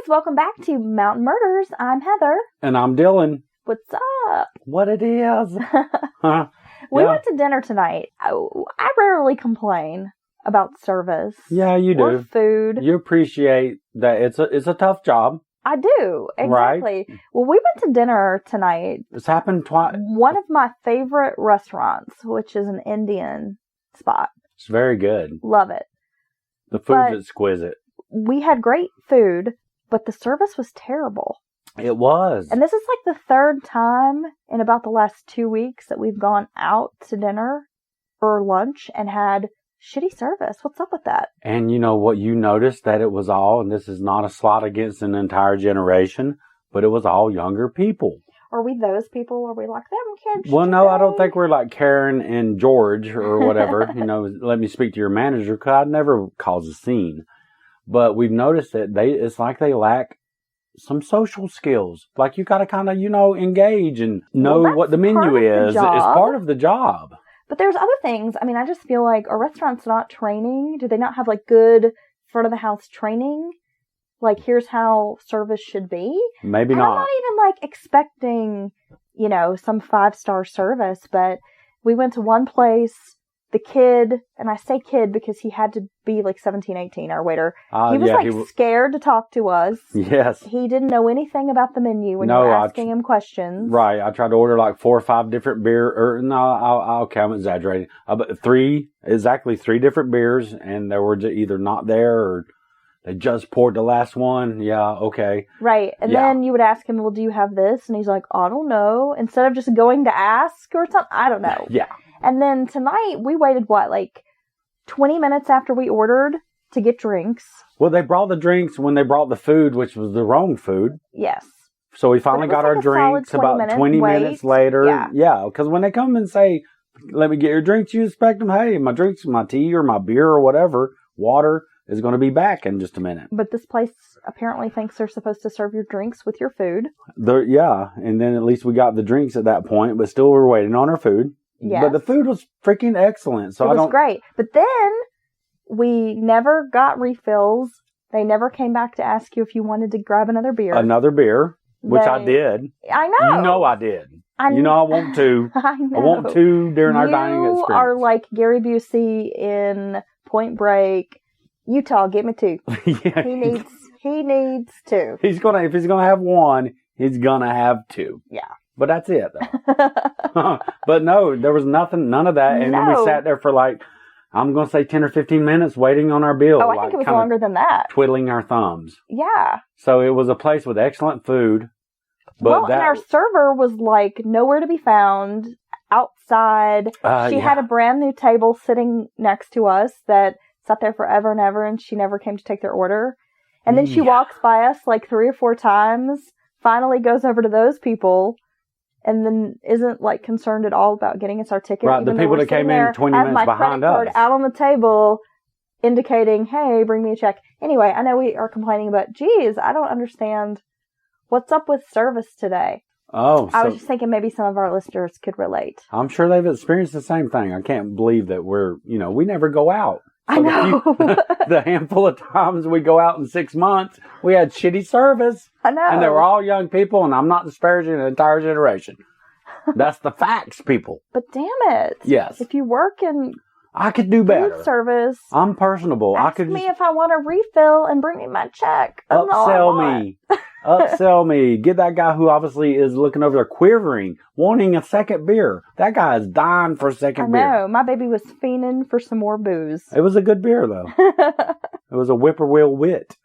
welcome back to Mountain Murders. I'm Heather. And I'm Dylan. What's up? What it is? We went to dinner tonight. I rarely complain about service. Yeah, you do. Or food. You appreciate that it's a tough job. I do. Exactly. Right? Well, we went to dinner tonight. It's happened twice. One of my favorite restaurants, which is an Indian spot. It's very good. Love it. The food's exquisite. We had great food, but the service was terrible. It was. And this is like the third time in about the last 2 weeks that we've gone out to dinner or lunch and had shitty service. What's up with that? And you know what you noticed? That it was all, and this is not a slight against an entire generation, but it was all younger people. Are we those people? Are we like them kids? Well, no, I don't think we're like Karen and George or whatever. Let me speak to your manager, because I'd never cause a scene. But we've noticed that it's like they lack some social skills. Like you got to kind of, engage and know what the menu is. It's part of the job. But there's other things. I mean, I just feel like, are restaurants not training? Do they not have like good front of the house training? Like, here's how service should be? Maybe not. I'm not even like expecting, some 5-star service, but we went to one place. The kid, and I say kid because he had to be like 17, 18, our waiter. He was scared to talk to us. Yes. He didn't know anything about the menu when you were asking him questions. Right. I tried to order like 4 or 5 different I'm exaggerating. But 3 different beers, and they were either not there or they just poured the last one. Yeah, okay. Right. And then you would ask him, well, do you have this? And he's like, I don't know. Instead of just going to ask or something. I don't know. Yeah. And then tonight, we waited, 20 minutes after we ordered to get drinks. Well, they brought the drinks when they brought the food, which was the wrong food. Yes. So we finally got our drinks about 20 minutes later. Yeah, because when they come and say, let me get your drinks, you expect them, hey, my drinks, my tea or my beer or whatever, water is going to be back in just a minute. But this place apparently thinks they're supposed to serve your drinks with your food. And then at least we got the drinks at that point, but still we're waiting on our food. Yes. But the food was freaking excellent. So it was great. But then we never got refills. They never came back to ask you if you wanted to grab another beer. Which I did. I know. You know I did. I want to. I know. I want to during our dining experience. You are like Gary Busey in Point Break. Utah, get me 2. Yeah. He needs 2. If he's gonna have 1, he's gonna have 2. Yeah. But that's it, though. But no, there was none of that. And then we sat there for I'm going to say 10 or 15 minutes waiting on our bill. Oh, I think it was longer than that. Twiddling our thumbs. Yeah. So it was a place with excellent food. But and our server was nowhere to be found outside. She had a brand new table sitting next to us that sat there forever and ever, and she never came to take their order. And then she walks by us 3 or 4 times, finally goes over to those people, and then isn't concerned at all about getting us our ticket. Right, the people that came in 20 minutes behind us. Card out on the table, indicating, hey, bring me a check. Anyway, I know we are complaining, but geez, I don't understand what's up with service today. Oh, I was just thinking maybe some of our listeners could relate. I'm sure they've experienced the same thing. I can't believe that we never go out. I know. The handful of times we go out in 6 months, we had shitty service. I know. And they were all young people, and I'm not disparaging an entire generation. That's the facts, people. But damn it. Yes. If you work in I could do better. Food service. I'm personable. Ask me if I want a refill and bring me my check. That's upsell me. Upsell me. Get that guy who obviously is looking over there quivering, wanting a second beer. That guy is dying for a second beer. I know. My baby was fiending for some more booze. It was a good beer, though. It was a Whippoorwill Wit.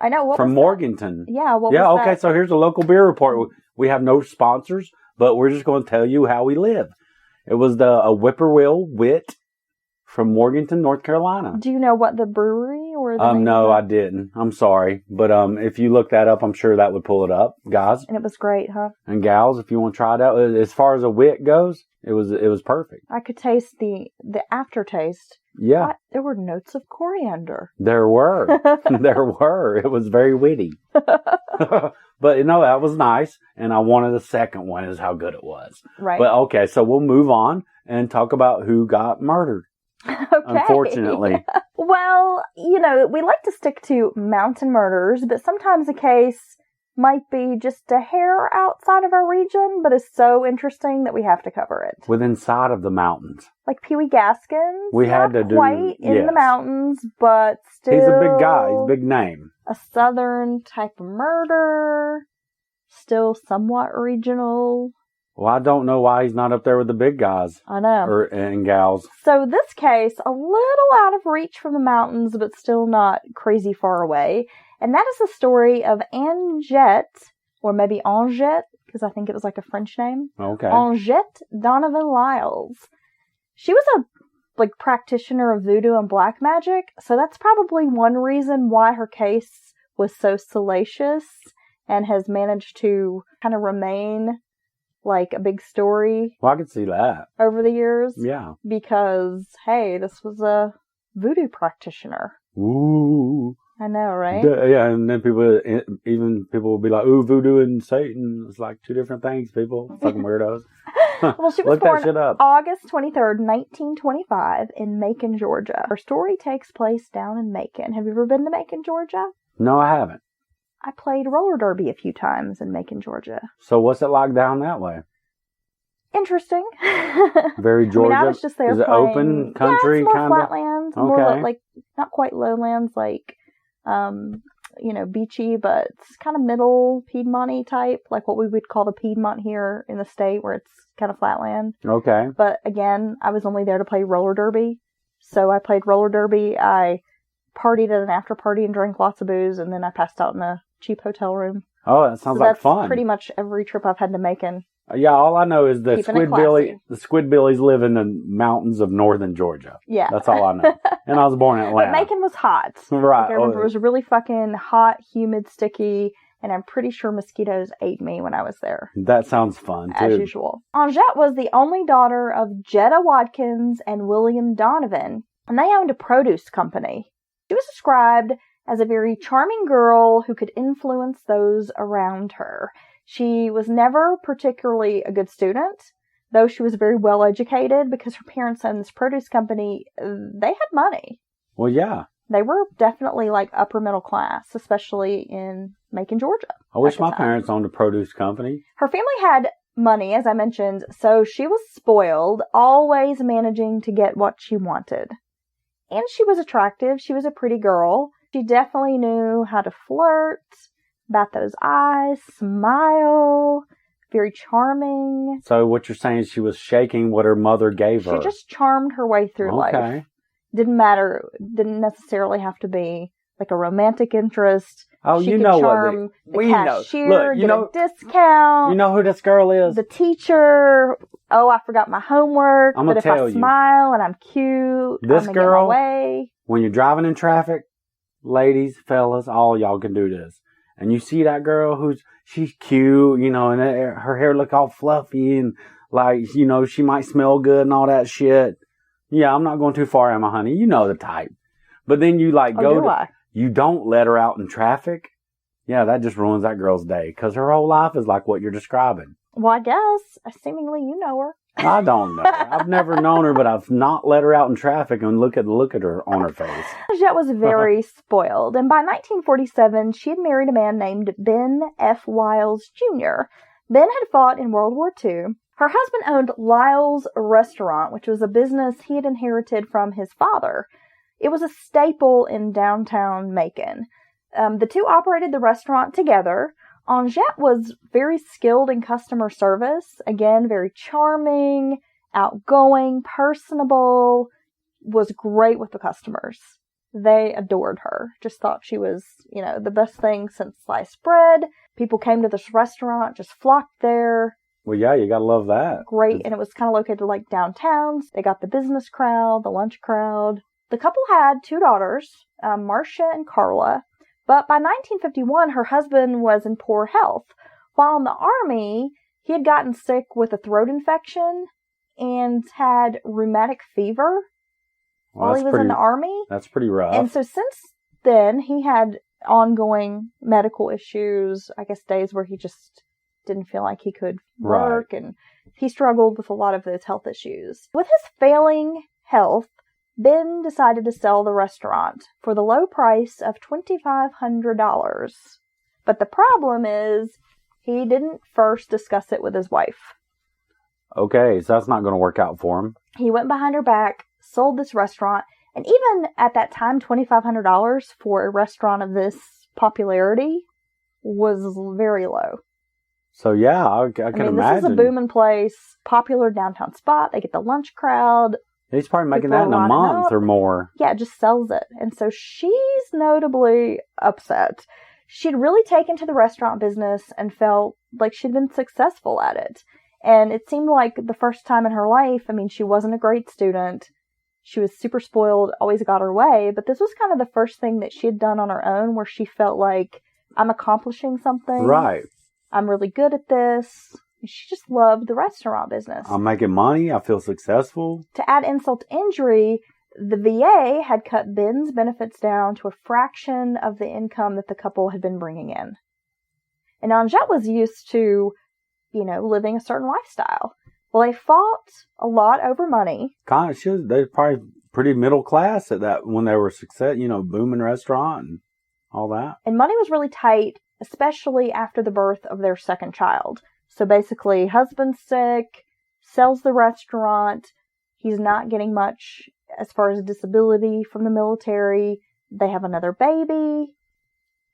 I know. What from Morganton. Yeah. What was okay. That? So here's a local beer report. We have no sponsors, but we're just going to tell you how we live. It was a Whippoorwill Wit from Morganton, North Carolina. Do you know what the brewery or the no, I didn't. I'm sorry. But if you look that up, I'm sure that would pull it up, guys. And it was great, huh? And gals, if you want to try it out. As far as a wit goes, it was perfect. I could taste the aftertaste. Yeah. But there were notes of coriander. There were. There were. It was very witty. But, that was nice. And I wanted a second one is how good it was. Right. But, okay, so we'll move on and talk about who got murdered. Okay. Unfortunately. Well, we like to stick to mountain murders, but sometimes a case might be just a hair outside of our region, but is so interesting that we have to cover it. Within inside of the mountains. Like Pee Wee Gaskins. We had to do... quite in the mountains, but still... He's a big guy. He's a big name. A southern type of murder. Still somewhat regional. Well, I don't know why he's not up there with the big guys. I know. And gals. So this case, a little out of reach from the mountains, but still not crazy far away. And that is the story of Anjette, or maybe Anjette, because I think it was like a French name. Okay. Anjette Lyles. She was a practitioner of voodoo and black magic, so that's probably one reason why her case was so salacious and has managed to kind of remain like a big story. Well, I could see that. Over the years. Yeah. Because, hey, this was a voodoo practitioner. Ooh. I know, right? Yeah, and then people will be like, ooh, voodoo and Satan. It's like two different things, people. Fucking weirdos. Well, she was born August 23rd, 1925 in Macon, Georgia. Her story takes place down in Macon. Have you ever been to Macon, Georgia? No, I haven't. I played roller derby a few times in Macon, Georgia. So what's it like down that way? Interesting. Very Georgia. I was just there. Is it open country? Yeah, it's more kinda? flatlands. Okay. More like not quite lowlands, like beachy, but it's kind of middle Piedmont-y type, like what we would call the Piedmont here in the state, where it's kind of flatland. Okay. But again, I was only there to play roller derby, so I played roller derby. I partied at an after party and drank lots of booze, and then I passed out in a cheap hotel room. Oh, that sounds like fun. That's pretty much every trip I've had to Macon. Yeah, all I know is the Squidbillies live in the mountains of northern Georgia. Yeah. That's all I know. And I was born in Atlanta. But Macon was hot. Right. Like I remember it was really fucking hot, humid, sticky, and I'm pretty sure mosquitoes ate me when I was there. That sounds fun, too. As usual. Anjette was the only daughter of Jetta Watkins and William Donovan, and they owned a produce company. She was described as a very charming girl who could influence those around her. She was never particularly a good student, though she was very well educated because her parents owned this produce company. They had money. Well, yeah. They were definitely like upper middle class, especially in Macon, Georgia. I wish my parents owned a produce company. Her family had money, as I mentioned, so she was spoiled, always managing to get what she wanted. And she was attractive. She was a pretty girl. She definitely knew how to flirt, bat those eyes, smile, very charming. So what you're saying is she was shaking what her mother gave her. She just charmed her way through life. Didn't matter, didn't necessarily have to be like a romantic interest. Oh, she you could know charm what the cashier, get a discount. You know who this girl is? The teacher. Oh, I forgot my homework. I'm but if I smile and I'm cute, this I'm gonna girl, get my way. When you're driving in traffic, ladies, fellas, all y'all can do this. And you see that girl she's cute, and her hair look all fluffy and like, she might smell good and all that shit. Yeah, I'm not going too far, am I, honey? You know the type. But then you you don't let her out in traffic. Yeah, that just ruins that girl's day because her whole life is like what you're describing. Well, I guess. Seemingly you know her. I don't know. I've never known her, but I've not let her out in traffic and look at her on her face. Anjette was very spoiled, and by 1947, she had married a man named Ben F. Lyles Jr. Ben had fought in World War II. Her husband owned Lyles Restaurant, which was a business he had inherited from his father. It was a staple in downtown Macon. The two operated the restaurant together. Anjette was very skilled in customer service. Again, very charming, outgoing, personable, was great with the customers. They adored her. Just thought she was, the best thing since sliced bread. People came to this restaurant, just flocked there. Well, yeah, you gotta love that. Great, and it was kind of located like downtown. They got the business crowd, the lunch crowd. The couple had two daughters, Marcia and Carla. But by 1951, her husband was in poor health. While in the Army, he had gotten sick with a throat infection and had rheumatic fever while he was in the Army. That's pretty rough. And so since then, he had ongoing medical issues, I guess days where he just didn't feel like he could work. Right. And he struggled with a lot of those health issues. With his failing health, Ben decided to sell the restaurant for the low price of $2,500. But the problem is, he didn't first discuss it with his wife. Okay, so that's not going to work out for him. He went behind her back, sold this restaurant, and even at that time, $2,500 for a restaurant of this popularity was very low. So yeah, I can imagine. This is a booming place, popular downtown spot. They get the lunch crowd. He's probably making that in a month or more. Yeah, it just sells it. And so she's notably upset. She'd really taken to the restaurant business and felt like she'd been successful at it. And it seemed like the first time in her life, she wasn't a great student. She was super spoiled, always got her way. But this was kind of the first thing that she had done on her own where she felt like, I'm accomplishing something. Right. I'm really good at this. She just loved the restaurant business. I'm making money. I feel successful. To add insult to injury, the VA had cut Ben's benefits down to a fraction of the income that the couple had been bringing in. And Anjette was used to, living a certain lifestyle. Well, they fought a lot over money. They're probably pretty middle class at that when they were booming restaurant and all that. And money was really tight, especially after the birth of their second child. So basically, husband's sick, sells the restaurant. He's not getting much as far as disability from the military. They have another baby.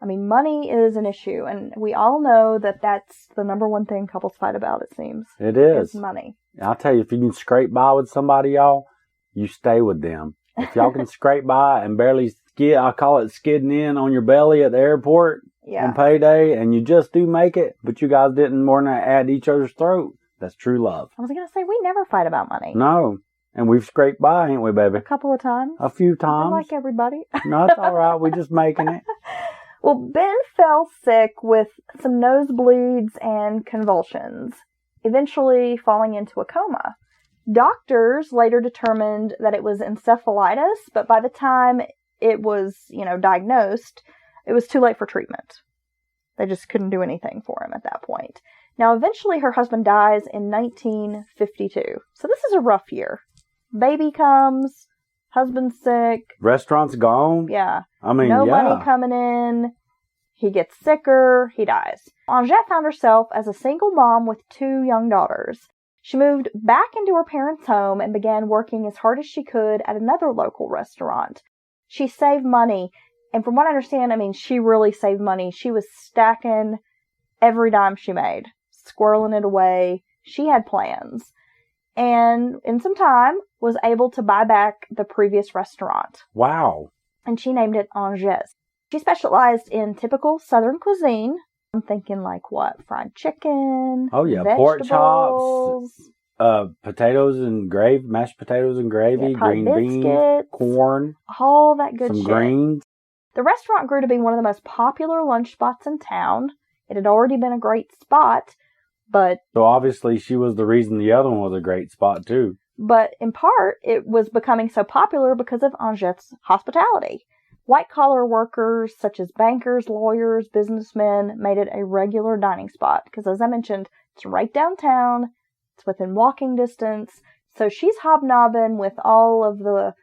Money is an issue. And we all know that that's the number one thing couples fight about, it seems. It is. Money. I'll tell you, if you can scrape by with somebody, y'all, you stay with them. If y'all can scrape by and barely I call it skidding in on your belly at the airport on payday, and you just do make it, but you guys didn't more than add each other's throat. That's true love. I was going to say, we never fight about money. No. And we've scraped by, ain't we, baby? A couple of times. A few times. Like everybody. No, it's all right. We're just making it. Well, Ben fell sick with some nosebleeds and convulsions, eventually falling into a coma. Doctors later determined that it was encephalitis, but by the time it was, diagnosed, it was too late for treatment. They just couldn't do anything for him at that point. Now, eventually her husband dies in 1952. So this is a rough year. Baby comes, husband's sick. Restaurant's gone. Yeah. No money coming in. He gets sicker. He dies. Anjette found herself as a single mom with 2 young daughters. She moved back into her parents' home and began working as hard as she could at another local restaurant. She saved money. And from what I understand, she really saved money. She was stacking every dime she made, squirreling it away. She had plans. And in some time, was able to buy back the previous restaurant. Wow. And she named it Anjette. She specialized in typical Southern cuisine. I'm thinking like what? Fried chicken. Oh, yeah. Pork chops. Potatoes and gravy, mashed potatoes and gravy, green beans, corn. All that good shit. Some greens. The restaurant grew to be one of the most popular lunch spots in town. It had already been a great spot, but... So obviously she was the reason the other one was a great spot too. But in part, it was becoming so popular because of Anjette's hospitality. White-collar workers, such as bankers, lawyers, businessmen, made it a regular dining spot. Because as I mentioned, it's right downtown. It's within walking distance. So she's hobnobbing with all of the,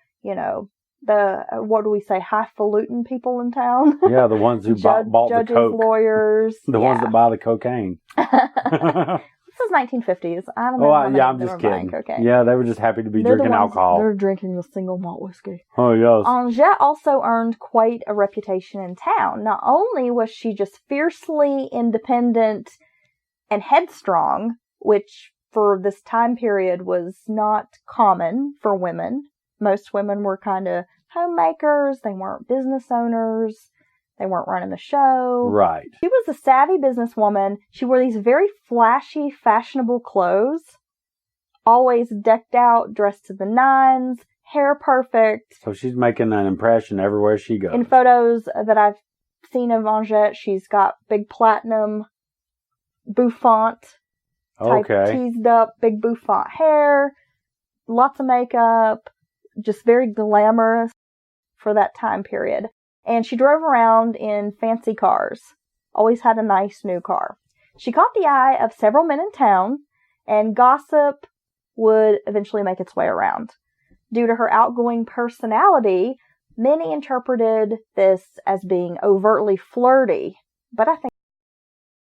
what do we say, highfalutin people in town. Yeah, the ones who bought judges, the coke. Lawyers. The ones that buy the cocaine. This is 1950s. I don't know. I'm just kidding. Yeah, they were just happy to be drinking alcohol. They're drinking the single malt whiskey. Oh, yes. Anjette also earned quite a reputation in town. Not only was she just fiercely independent and headstrong, which for this time period was not common for women. Most women were kind of homemakers. They weren't business owners. They weren't running the show. Right. She was a savvy businesswoman. She wore these very flashy, fashionable clothes. Always decked out, dressed to the nines, hair perfect. So she's making an impression everywhere she goes. In photos that I've seen of Anjette, she's got big platinum bouffant type teased up, big bouffant hair, lots of makeup, just very glamorous for that time period. And she drove around in fancy cars. Always had a nice new car. She caught the eye of several men in town, and gossip would eventually make its way around. Due to her outgoing personality, many interpreted this as being overtly flirty, but I think